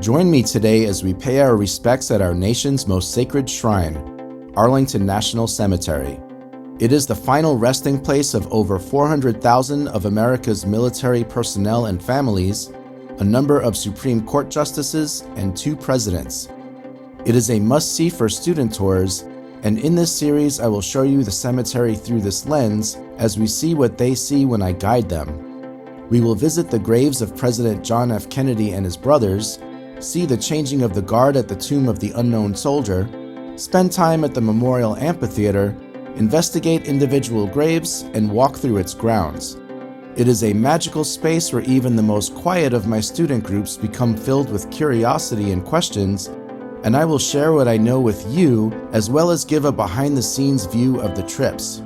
Join me today as we pay our respects at our nation's most sacred shrine, Arlington National Cemetery. It is the final resting place of over 400,000 of America's military personnel and families, a number of Supreme Court justices, and 2 presidents. It is a must-see for student tours, and in this series I will show you the cemetery through this lens as we see what they see when I guide them. We will visit the graves of President John F. Kennedy and his brothers, see the changing of the guard at the tomb of the unknown soldier, spend time at the Memorial Amphitheater, investigate individual graves, and walk through its grounds. It is a magical space where even the most quiet of my student groups become filled with curiosity and questions, and I will share what I know with you as well as give a behind-the-scenes view of the trips.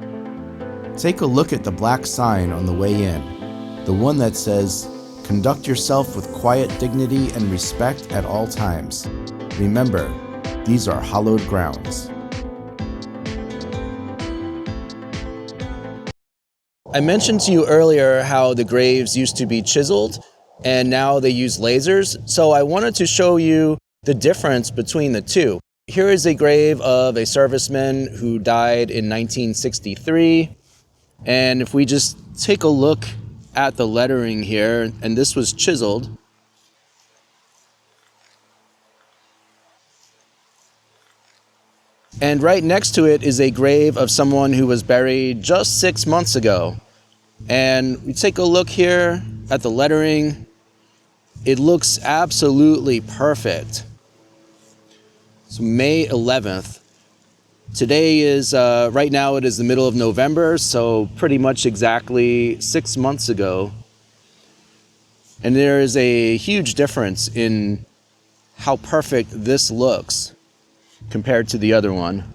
Take a look at the black sign on the way in, the one that says, "Conduct yourself with quiet dignity and respect at all times." Remember, these are hallowed grounds. I mentioned to you earlier how the graves used to be chiseled and now they use lasers, so I wanted to show you the difference between the two. Here is a grave of a serviceman who died in 1963, and if we just take a look at the lettering here, and this was chiseled, and right next to it is a grave of someone who was buried just 6 months ago. And we take a look here at the lettering. It looks absolutely perfect. So May 11th. Today is, right now it is the middle of November, so pretty much exactly 6 months ago. And there is a huge difference in how perfect this looks compared to the other one.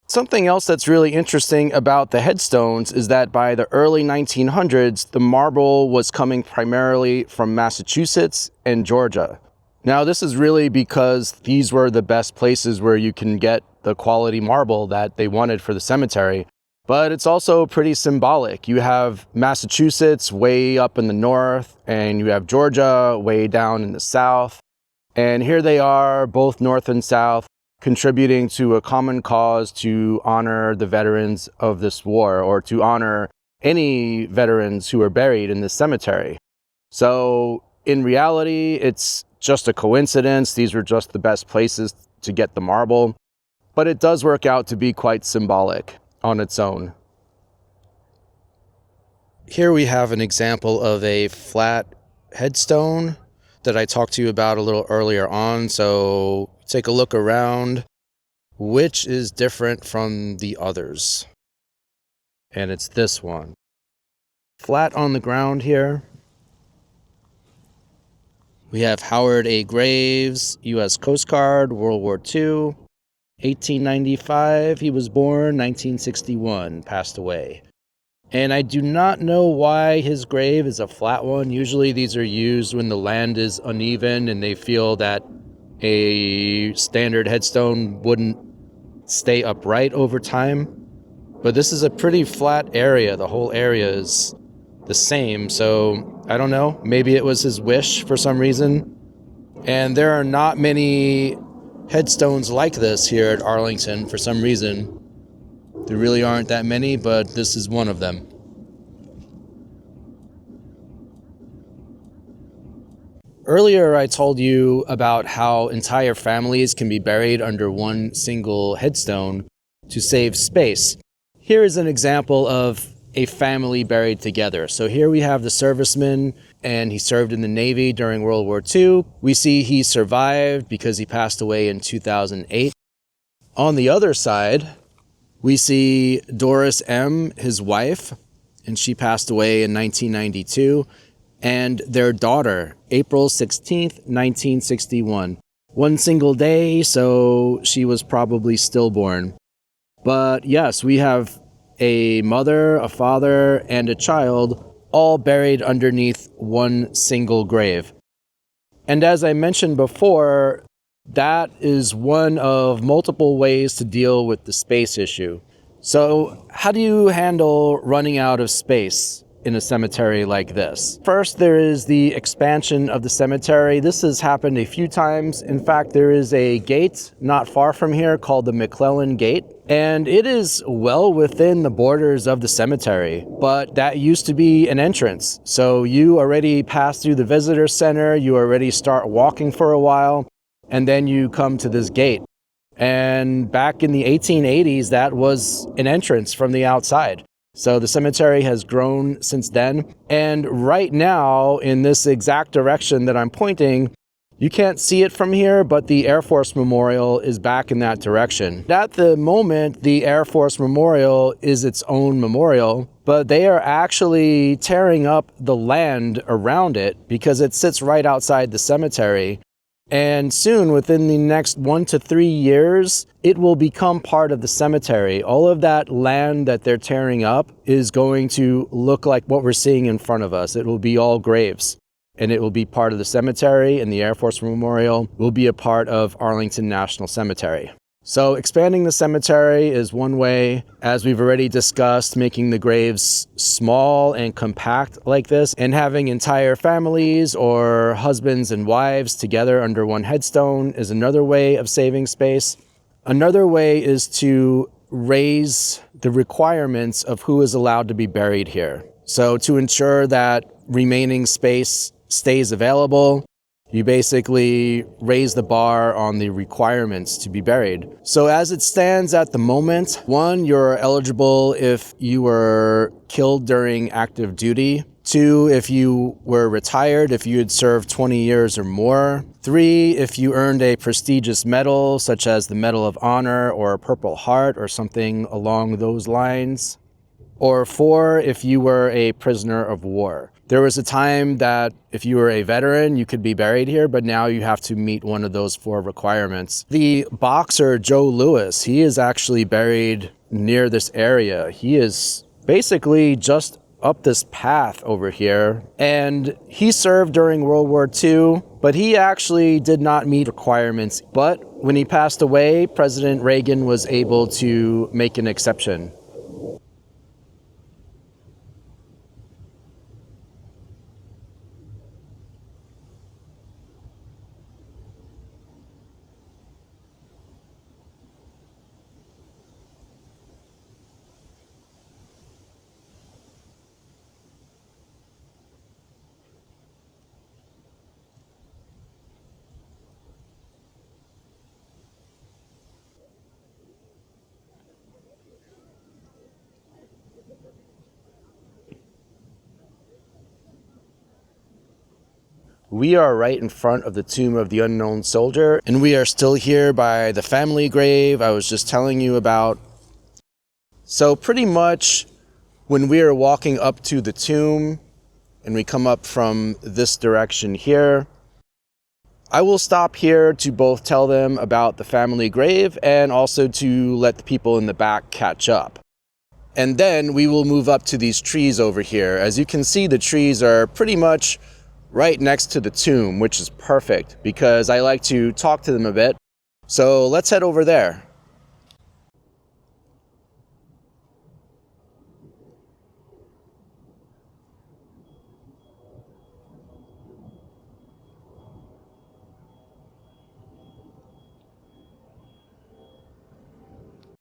Something else that's really interesting about the headstones is that by the early 1900s, the marble was coming primarily from Massachusetts and Georgia. Now, this is really because these were the best places where you can get the quality marble that they wanted for the cemetery. But it's also pretty symbolic. You have Massachusetts way up in the north, and you have Georgia way down in the south. And here they are, both north and south, contributing to a common cause to honor the veterans of this war, or to honor any veterans who are buried in this cemetery. So in reality, it's just a coincidence. These were just the best places to get the marble, but it does work out to be quite symbolic on its own. Here we have an example of a flat headstone that I talked to you about a little earlier on. So take a look around. Which is different from the others? And it's this one. Flat on the ground here. We have Howard A. Graves, U.S. Coast Guard, World War II, 1895. He was born, 1961, passed away. And I do not know why his grave is a flat one. Usually these are used when the land is uneven and they feel that a standard headstone wouldn't stay upright over time. But this is a pretty flat area. The whole area is the same, so I don't know, maybe it was his wish for some reason. And there are not many headstones like this here at Arlington for some reason. There really aren't that many, but this is one of them. Earlier I told you about how entire families can be buried under one single headstone to save space. Here is an example of a family buried together. So here we have the serviceman, and he served in the Navy during World War II. We see he survived because he passed away in 2008. On the other side, we see Doris M., his wife, and she passed away in 1992, and their daughter, April 16th, 1961. One single day, so she was probably stillborn. But yes, we have a mother, a father, and a child all buried underneath one single grave. And as I mentioned before, that is one of multiple ways to deal with the space issue. So how do you handle running out of space? in a cemetery like this. First, there is the expansion of the cemetery. This has happened a few times. In fact, there is a gate not far from here called the McClellan Gate, and it is well within the borders of the cemetery, but that used to be an entrance. So you already pass through the visitor center, you already start walking for a while, and then you come to this gate. And back in the 1880s, that was an entrance from the outside. So the cemetery has grown since then. And right now, in this exact direction that I'm pointing, you can't see it from here, but the Air Force Memorial is back in that direction. At the moment, the Air Force Memorial is its own memorial, but they are actually tearing up the land around it because it sits right outside the cemetery. And soon, within the next 1 to 3 years, it will become part of the cemetery. All of that land that they're tearing up is going to look like what we're seeing in front of us. It will be all graves, and it will be part of the cemetery, and the Air Force Memorial will be a part of Arlington National Cemetery. So expanding the cemetery is one way, as we've already discussed, making the graves small and compact like this, and having entire families or husbands and wives together under one headstone is another way of saving space. Another way is to raise the requirements of who is allowed to be buried here. So to ensure that remaining space stays available, you basically raise the bar on the requirements to be buried. So as it stands at the moment, 1, you're eligible if you were killed during active duty. 2, if you were retired, if you had served 20 years or more. 3, if you earned a prestigious medal, such as the Medal of Honor or a Purple Heart or something along those lines. Or 4, if you were a prisoner of war. There was a time that if you were a veteran, you could be buried here, but now you have to meet one of those 4 requirements. The boxer Joe Louis, he is actually buried near this area. He is basically just up this path over here, and he served during World War II, but he actually did not meet requirements. But when he passed away, President Reagan was able to make an exception. We are right in front of the tomb of the unknown soldier, and we are still here by the family grave I was just telling you about. So pretty much when we are walking up to the tomb, and we come up from this direction here, I will stop here to both tell them about the family grave and also to let the people in the back catch up. And then we will move up to these trees over here. As you can see, the trees are pretty much right next to the tomb, which is perfect because I like to talk to them a bit. So let's head over there.